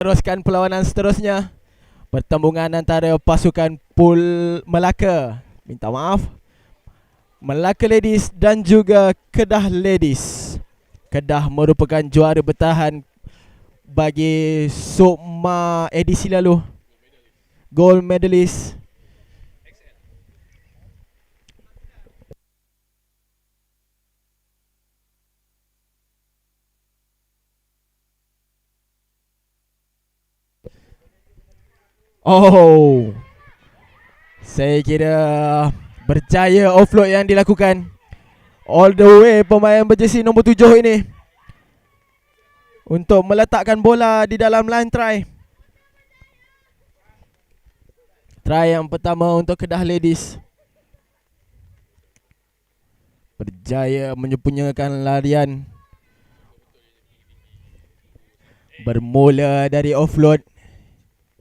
Teruskan perlawanan seterusnya. Pertembungan antara pasukan Pul Melaka, minta maaf, Melaka Ladies dan juga Kedah Ladies. Kedah merupakan juara bertahan bagi Sukma edisi lalu, gold medalist. Oh, saya kira berjaya offload yang dilakukan all the way pemain berjersey nombor 7 ini untuk meletakkan bola di dalam line try. Try yang pertama untuk Kedah Ladies. Berjaya menyempurnakan larian. Bermula dari offload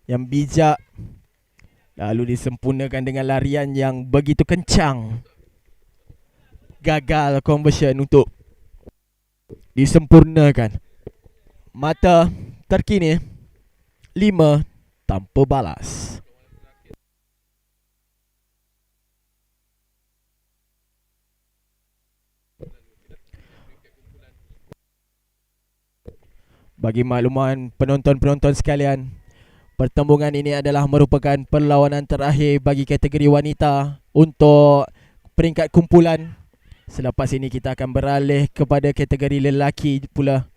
yang bijak, lalu disempurnakan dengan larian yang begitu kencang. Gagal conversion untuk disempurnakan. Mata terkini 5 tanpa balas. Bagi makluman penonton-penonton sekalian, pertembungan ini adalah merupakan perlawanan terakhir bagi kategori wanita untuk peringkat kumpulan. Selepas ini kita akan beralih kepada kategori lelaki pula.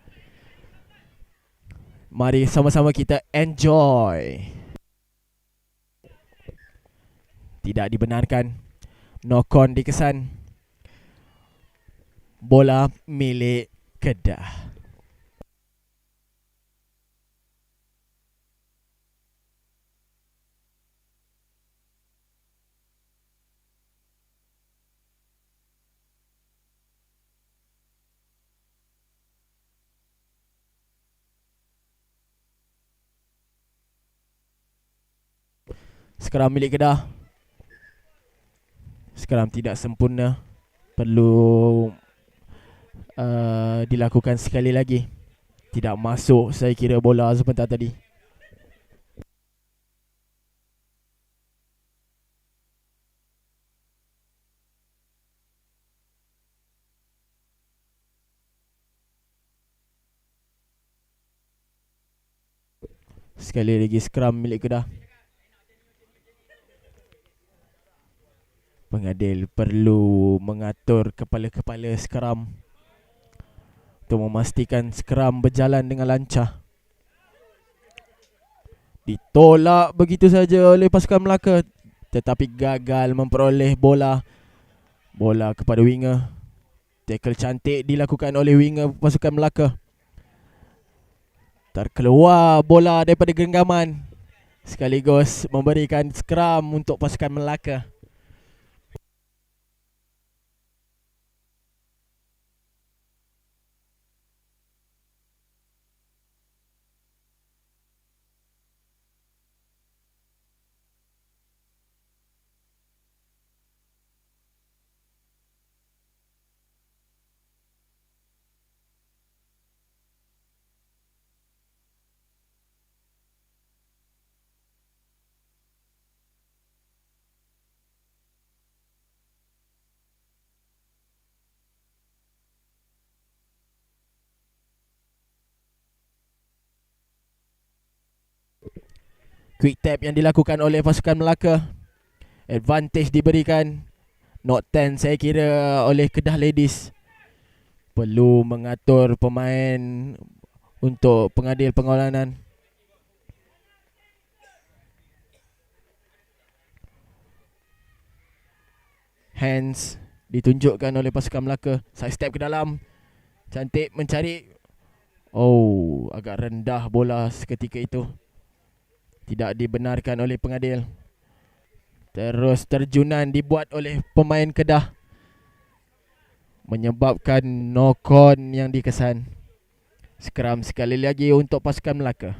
Mari sama-sama kita enjoy. Tidak dibenarkan. Knock-on dikesan. Bola milik Kedah. Skram milik Kedah. Skram tidak sempurna. Perlu dilakukan sekali lagi. Tidak masuk saya kira bola sebentar tadi. Sekali lagi skram milik Kedah. Pengadil perlu mengatur kepala-kepala skram untuk memastikan skram berjalan dengan lancar. Ditolak begitu saja oleh pasukan Melaka, tetapi gagal memperoleh bola. Bola kepada winger. Tackle cantik dilakukan oleh winger pasukan Melaka. Terkeluar bola daripada genggaman, sekaligus memberikan skram untuk pasukan Melaka. Quick tap yang dilakukan oleh pasukan Melaka. Advantage diberikan. Not 10 saya kira oleh Kedah Ladies. Perlu mengatur pemain untuk pengadil pengolahan. Hands ditunjukkan oleh pasukan Melaka. Side step ke dalam. Cantik mencari. Oh, agak rendah bola seketika itu. Tidak dibenarkan oleh pengadil. Terus terjunan dibuat oleh pemain Kedah, menyebabkan knock-on yang dikesan. Skram sekali lagi untuk pasukan Melaka.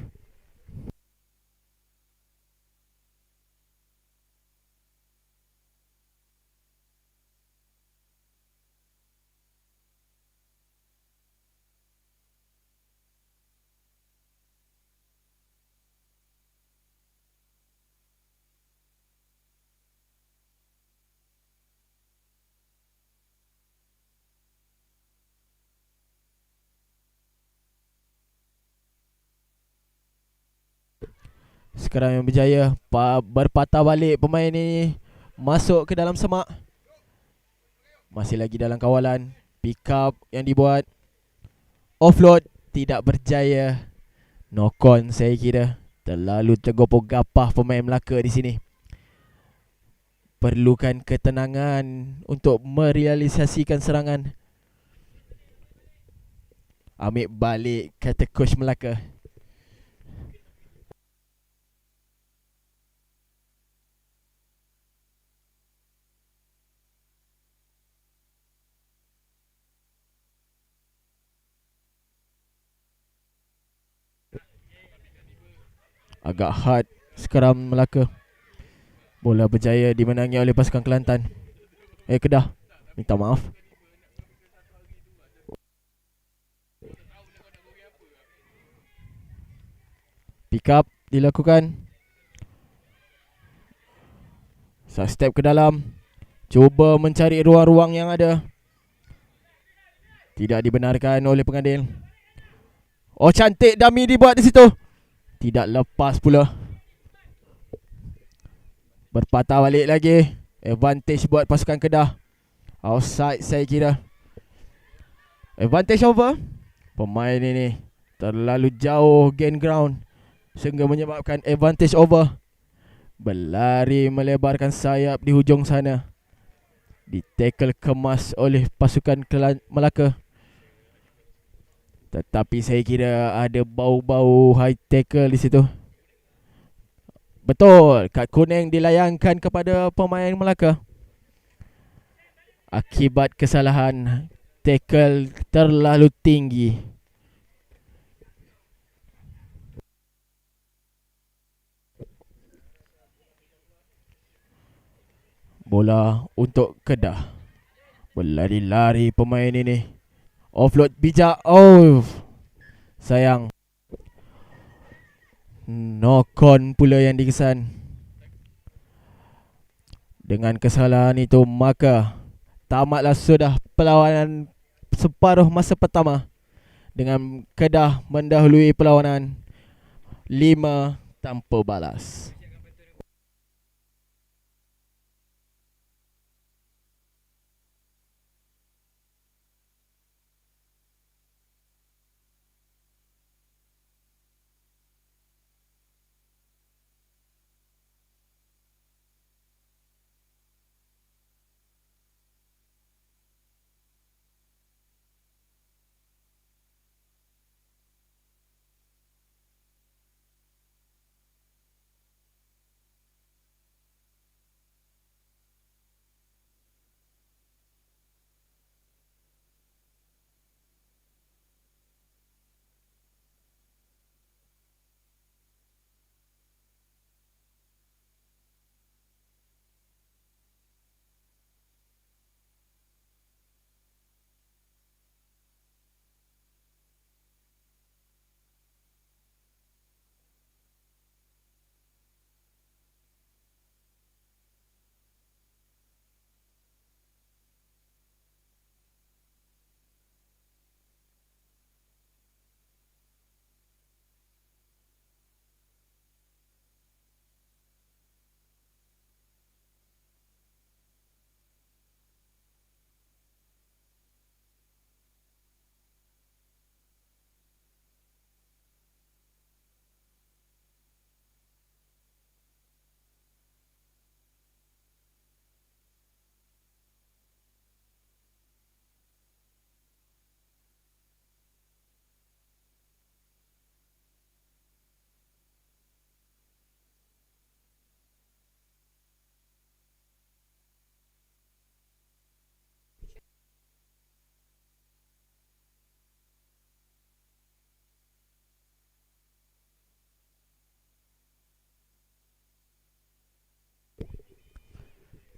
Sekarang yang berjaya berpatah balik pemain ini, masuk ke dalam semak. Masih lagi dalam kawalan. Pick up yang dibuat, offload tidak berjaya. Knock on saya kira. Terlalu tergopoh gapah pemain Melaka di sini. Perlukan ketenangan untuk merealisasikan serangan. Ambil balik, kata coach Melaka. Agak hard sekarang Melaka. Bola berjaya dimenangi oleh pasukan Kelantan. Kedah, minta maaf. Pick up dilakukan. Side step ke dalam, cuba mencari ruang-ruang yang ada. Tidak dibenarkan oleh pengadil. Oh, cantik dummy dibuat di situ. Tidak lepas pula. Berpatah balik lagi. Advantage buat pasukan Kedah. Outside saya kira. Advantage over. Pemain ini terlalu jauh gain ground sehingga menyebabkan advantage over. Berlari melebarkan sayap di hujung sana. Ditackle kemas oleh pasukan Melaka. Tetapi saya kira ada bau-bau high tackle di situ. Betul, kad kuning dilayangkan kepada pemain Melaka akibat kesalahan tackle terlalu tinggi. Bola untuk Kedah. Berlari-lari pemain ini. Offload bijak. Oh, sayang. Knock on pula yang dikesan. Dengan kesalahan itu maka tamatlah sudah perlawanan separuh masa pertama dengan Kedah mendahului perlawanan 5 tanpa balas.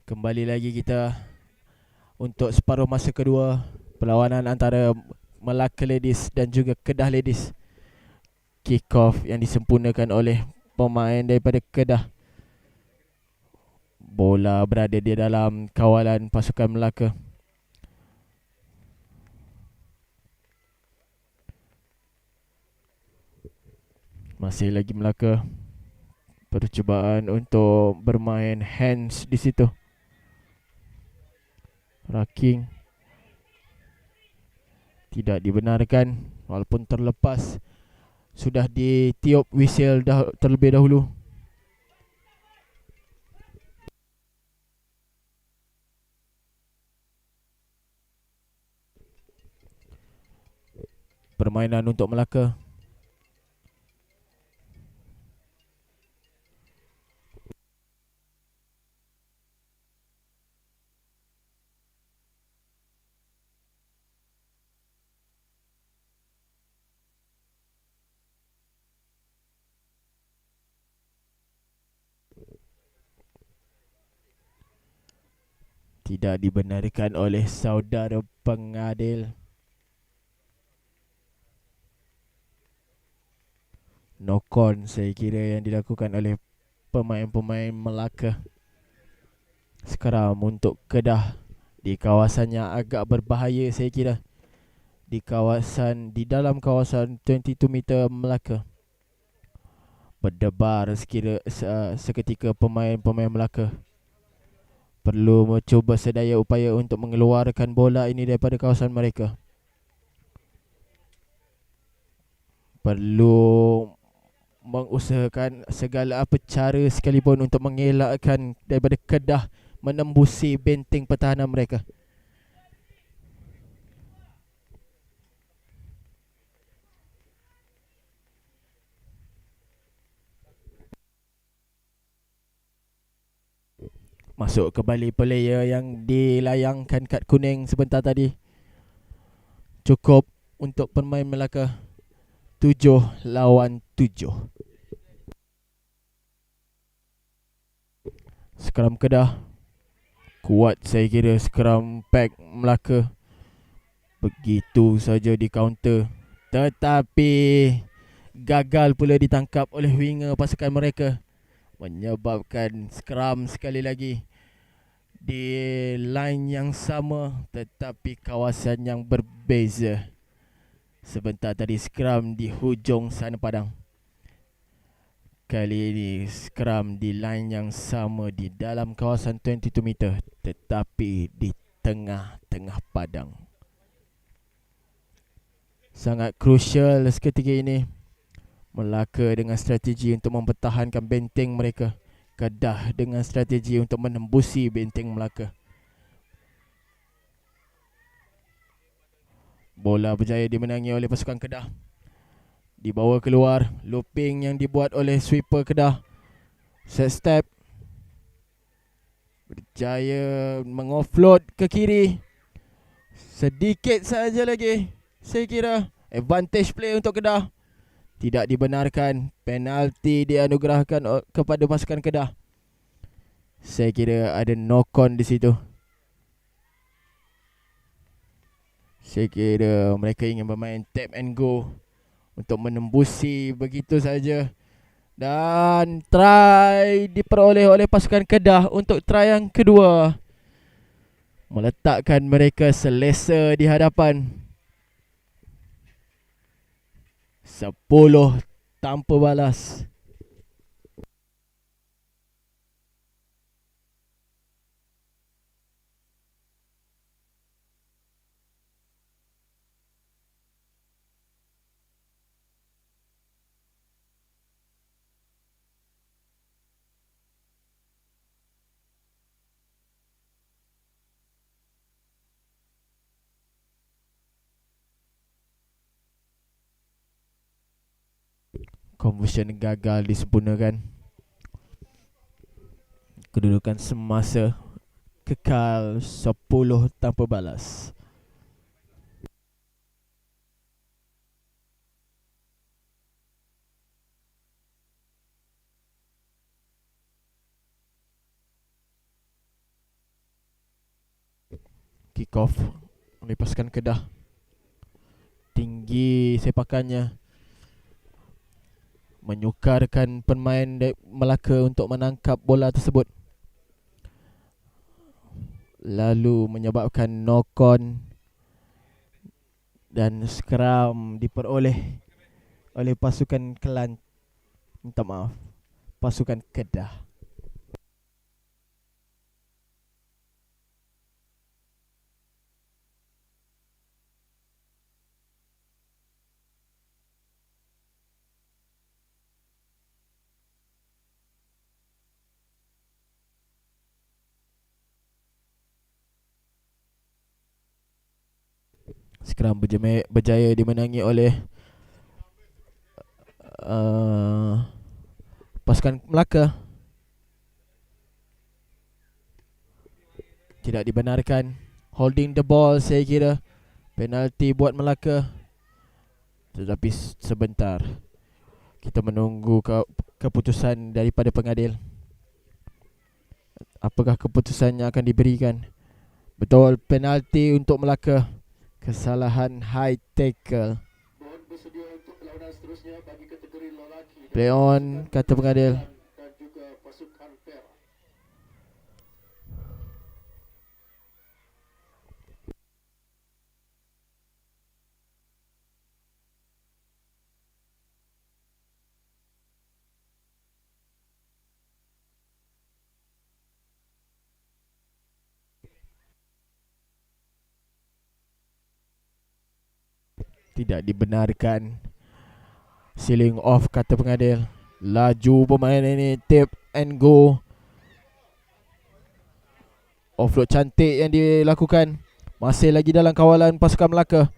Kembali lagi kita untuk separuh masa kedua perlawanan antara Melaka Ladies dan juga Kedah Ladies. Kick off yang disempurnakan oleh pemain daripada Kedah. Bola berada di dalam kawalan pasukan Melaka. Masih lagi Melaka. Percubaan untuk bermain hands di situ. Raking tidak dibenarkan walaupun terlepas. Sudah ditiup whistle terlebih dahulu. Permainan untuk Melaka. Tidak dibenarkan oleh saudara pengadil. Nokon saya kira yang dilakukan oleh pemain-pemain Melaka. Sekarang untuk Kedah di kawasan yang agak berbahaya saya kira. Di dalam kawasan 22 meter Melaka. Berdebar seketika pemain-pemain Melaka. Perlu mencuba sedaya upaya untuk mengeluarkan bola ini daripada kawasan mereka. Perlu mengusahakan segala apa cara sekalipun untuk mengelakkan daripada Kedah menembusi benteng pertahanan mereka. Masuk kembali player yang dilayangkan kad kuning sebentar tadi. Cukup untuk pemain Melaka. 7 lawan 7. Skram Kedah kuat saya kira. Skram pack Melaka begitu saja di counter, tetapi gagal pula ditangkap oleh winger pasukan mereka, menyebabkan skram sekali lagi di line yang sama tetapi kawasan yang berbeza. Sebentar tadi skram di hujung sana padang. Kali ini skram di line yang sama di dalam kawasan 22 meter tetapi di tengah-tengah padang. Sangat krusial seketika ini. Melaka dengan strategi untuk mempertahankan benteng mereka. Kedah dengan strategi untuk menembusi benteng Melaka. Bola berjaya dimenangi oleh pasukan Kedah. Dibawa keluar. Looping yang dibuat oleh sweeper Kedah. Set step. Berjaya mengoffload ke kiri. Sedikit saja lagi. Saya kira advantage play untuk Kedah. Tidak dibenarkan. Penalti dianugerahkan kepada pasukan Kedah. Saya kira ada knock-on di situ. Saya kira mereka ingin bermain tap and go untuk menembusi begitu saja. Dan try diperoleh oleh pasukan Kedah untuk try yang kedua. Meletakkan mereka selesa di hadapan. 10 tanpa balas. Conversion gagal disempurnakan. Kedudukan semasa kekal 10 tanpa balas. Kick off oleh pasukan Kedah. Tinggi sepakannya, menyukarkan pemain Melaka untuk menangkap bola tersebut, lalu menyebabkan knock-on dan scrum diperoleh oleh pasukan Kelantan. Minta maaf, pasukan Kedah. Skram berjaya dimenangi oleh pasukan Melaka. Tidak dibenarkan. Holding the ball, saya kira penalti buat Melaka. Tetapi sebentar, kita menunggu keputusan daripada pengadil. Apakah keputusan yang akan diberikan? Betul, penalti untuk Melaka. Kesalahan high tackle. Play on, kata pengadil. Tidak dibenarkan. Sealing off, kata pengadil. Laju pemain ini, tap and go. Offload cantik yang dilakukan. Masih lagi dalam kawalan pasukan Melaka.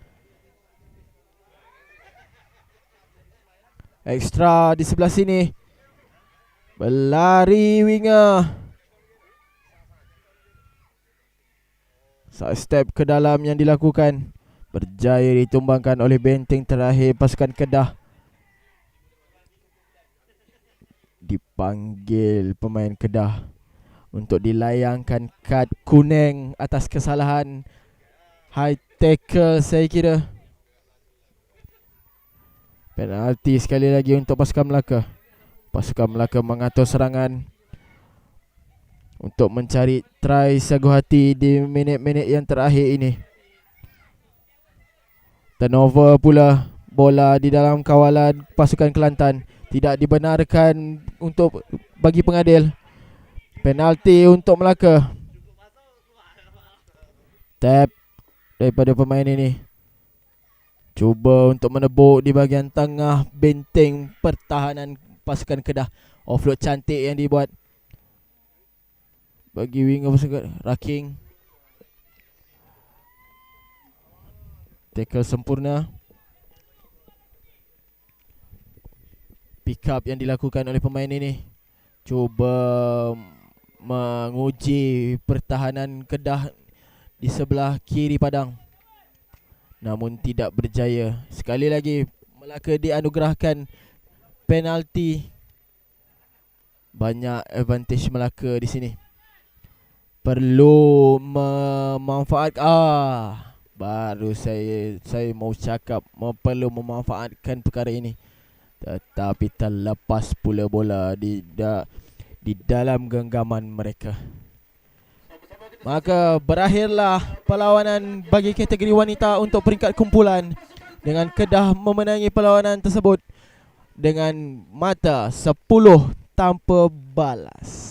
Extra di sebelah sini. Berlari winger. Side step ke dalam yang dilakukan. Berjaya ditumbangkan oleh benteng terakhir pasukan Kedah. Dipanggil pemain Kedah untuk dilayangkan kad kuning atas kesalahan high tackle, saya kira. Penalti sekali lagi untuk pasukan Melaka. Pasukan Melaka mengatur serangan untuk mencari try sagu hati di minit-minit yang terakhir ini. Turnover pula bola di dalam kawalan pasukan Kelantan. Tidak dibenarkan untuk bagi pengadil. Penalti untuk Melaka. Tap daripada pemain ini. Cuba untuk menebuk di bahagian tengah benteng pertahanan pasukan Kedah. Offload cantik yang dibuat bagi winger pasukan Raking. Tackle sempurna. Pick up yang dilakukan oleh pemain ini. Cuba menguji pertahanan Kedah di sebelah kiri padang, namun tidak berjaya. Sekali lagi Melaka dianugerahkan penalti. Banyak advantage Melaka di sini. Perlu memanfaatkan. Baru saya mau cakap perlu memanfaatkan perkara ini. Tetapi terlepas pula bola di dalam genggaman mereka. Maka berakhirlah perlawanan bagi kategori wanita untuk peringkat kumpulan, dengan Kedah memenangi perlawanan tersebut dengan mata 10 tanpa balas.